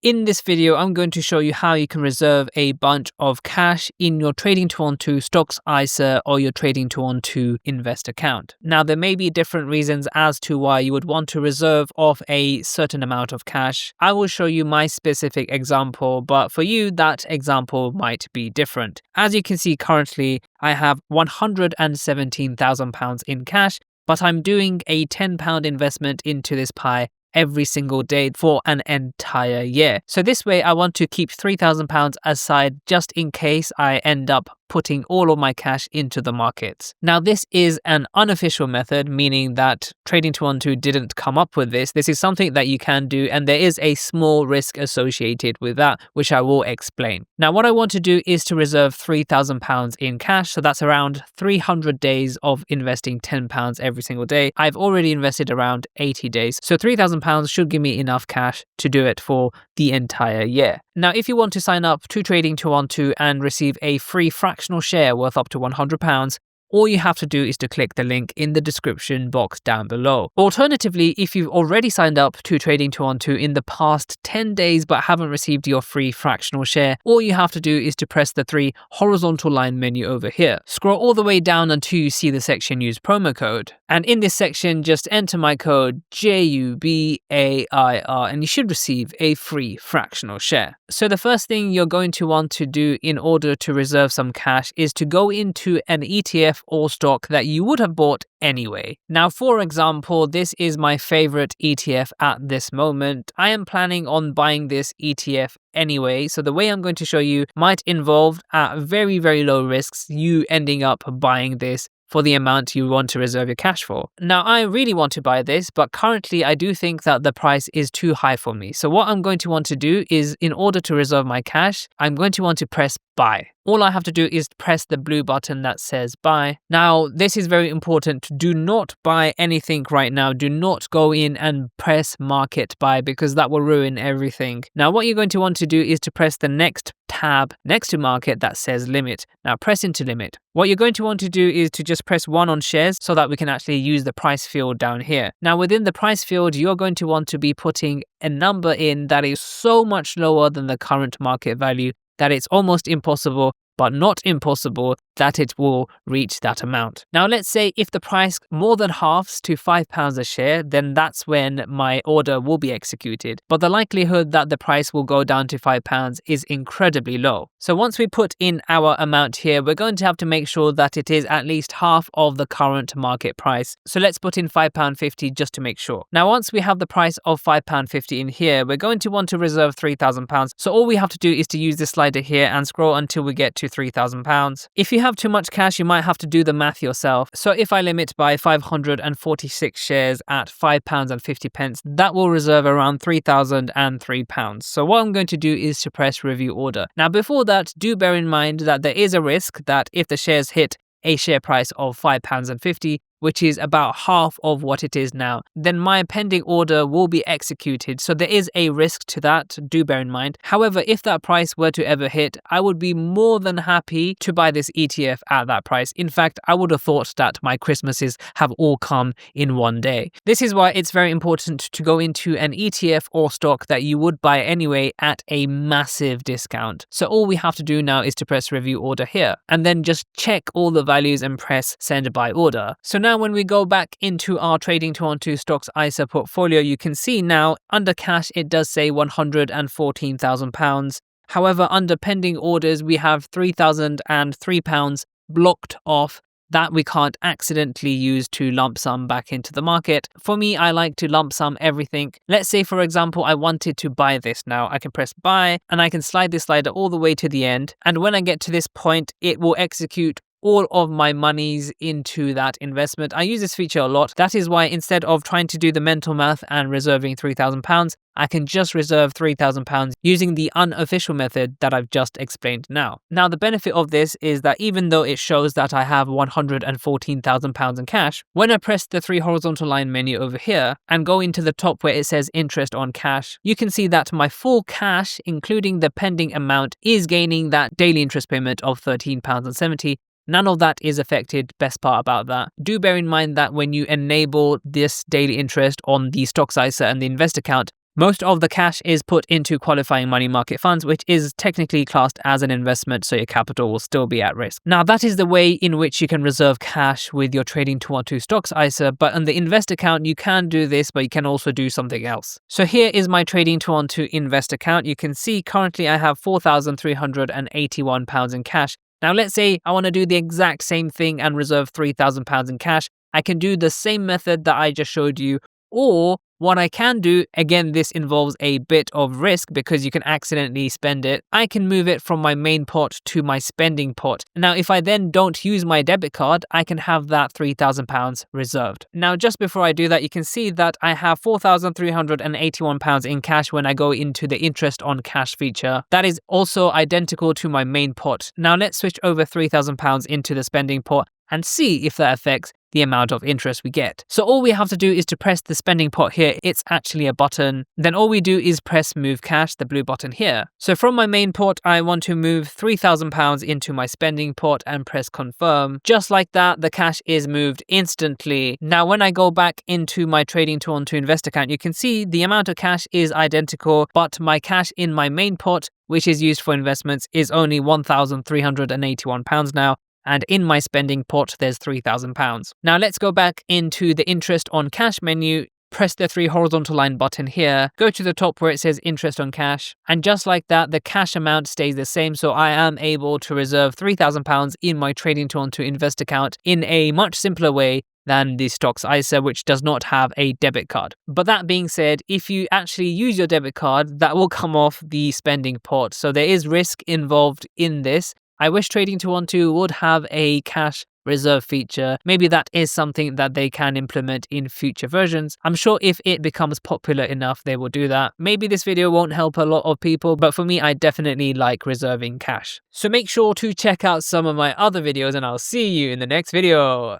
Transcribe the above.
In this video, I'm going to show you how you can reserve a bunch of cash in your Trading 212 Stocks ISA or your Trading 212 Invest account. Now, there may be different reasons as to why you would want to reserve off a certain amount of cash. I will show you my specific example, but for you, that example might be different. As you can see currently, I have £117,000 in cash, but I'm doing a £10 investment into this pie every single day for an entire year. So this way I want to keep £3,000 aside just in case I end up putting all of my cash into the markets. Now, this is an unofficial method, meaning that Trading 212 didn't come up with this. This is something that you can do, and there is a small risk associated with that, which I will explain. Now, what I want to do is to reserve £3,000 in cash. So that's around 300 days of investing £10 every single day. I've already invested around 80 days. So £3,000 should give me enough cash to do it for the entire year. Now, if you want to sign up to Trading 212 and receive a free fractional share worth up to £100, all you have to do is to click the link in the description box down below. Alternatively, if you've already signed up to Trading 212 in the past 10 days but haven't received your free fractional share, all you have to do is to press the 3 horizontal line menu over here. Scroll all the way down until you see the section Use Promo Code. And in this section, just enter my code JUBAIR and you should receive a free fractional share. So the first thing you're going to want to do in order to reserve some cash is to go into an ETF or stock that you would have bought anyway. Now, for example, this is my favorite ETF at this moment. I am planning on buying this ETF anyway, so the way I'm going to show you might involve at very, very low risks you ending up buying this for the amount you want to reserve your cash for. Now, I really want to buy this, but currently I do think that the price is too high for me. So what I'm going to want to do is, in order to reserve my cash, I'm going to want to press buy. All I have to do is press the blue button that says buy. Now, this is very important. Do not buy anything right now. Do not go in and press market buy because that will ruin everything. Now, what you're going to want to do is to press the next tab next to market that says limit. Now, press into limit. What you're going to want to do is to just press 1 on shares so that we can actually use the price field down here. Now, within the price field, you're going to want to be putting a number in that is so much lower than the current market value that it's almost impossible, but not impossible, that it will reach that amount. Now, let's say if the price more than halves to £5 a share, then that's when my order will be executed. But the likelihood that the price will go down to £5 is incredibly low. So once we put in our amount here, we're going to have to make sure that it is at least half of the current market price. So let's put in £5.50 just to make sure. Now, once we have the price of £5.50 in here, we're going to want to reserve £3,000. So all we have to do is to use this slider here and scroll until we get to £3,000. If you have too much cash, you might have to do the math yourself. So if I limit by 546 shares at £5.50, that will reserve around £3,003. So what I'm going to do is to press review order. Now, before that, do bear in mind that there is a risk that if the shares hit a share price of £5.50, which is about half of what it is now, then my pending order will be executed. So there is a risk to that, do bear in mind. However, if that price were to ever hit, I would be more than happy to buy this ETF at that price. In fact, I would have thought that my Christmases have all come in one day. This is why it's very important to go into an ETF or stock that you would buy anyway at a massive discount. So all we have to do now is to press review order here, and then just check all the values and press send buy order. So now when we go back into our Trading 212 Stocks ISA portfolio, you can see now under cash, it does say £114,000. However, under pending orders, we have £3,003 blocked off that we can't accidentally use to lump sum back into the market. For me, I like to lump sum everything. Let's say, for example, I wanted to buy this now. I can press buy and I can slide this slider all the way to the end. And when I get to this point, it will execute all of my monies into that investment. I use this feature a lot. That is why instead of trying to do the mental math and reserving £3,000, I can just reserve £3,000 using the unofficial method that I've just explained now. Now, the benefit of this is that even though it shows that I have £114,000 in cash, when I press the 3 horizontal line menu over here and go into the top where it says interest on cash, you can see that my full cash, including the pending amount, is gaining that daily interest payment of £13.70. None of that is affected. Best part about that. Do bear in mind that when you enable this daily interest on the Stocks ISA and the Invest account, Most of the cash is put into qualifying money market funds, which is technically classed as an investment, so your capital will still be at risk. Now, that is the way in which you can reserve cash with your Trading 212 Stocks ISA, but on the Invest account, you can do this, but you can also do something else. So here is my Trading 212 Invest account. You can see currently I have £4,381 in cash. Now, let's say I want to do the exact same thing and reserve £3,000 in cash. I can do the same method that I just showed you, or what I can do, again, this involves a bit of risk because you can accidentally spend it. I can move it from my main pot to my spending pot. Now, if I then don't use my debit card, I can have that £3,000 reserved. Now, just before I do that, you can see that I have £4,381 in cash when I go into the interest on cash feature. That is also identical to my main pot. Now, let's switch over £3,000 into the spending pot and see if that affects the amount of interest we get. So all we have to do is to press the spending pot here. It's actually a button. Then all we do is press move cash, the blue button here. So from my main pot, I want to move £3,000 into my spending pot and press confirm. Just like that, the cash is moved instantly. Now, when I go back into my Trading 212 Invest account, you can see the amount of cash is identical, but my cash in my main pot, which is used for investments, is only £1,381 now. And in my spending pot, there's £3,000. Now let's go back into the interest on cash menu, press the 3 horizontal line button here, go to the top where it says interest on cash. And just like that, the cash amount stays the same. So I am able to reserve £3,000 in my Trading 212 Invest account in a much simpler way than the Stocks ISA, which does not have a debit card. But that being said, if you actually use your debit card, that will come off the spending pot. So there is risk involved in this. I wish Trading 212 would have a cash reserve feature. Maybe that is something that they can implement in future versions. I'm sure if it becomes popular enough, they will do that. Maybe this video won't help a lot of people, but for me, I definitely like reserving cash. So make sure to check out some of my other videos and I'll see you in the next video.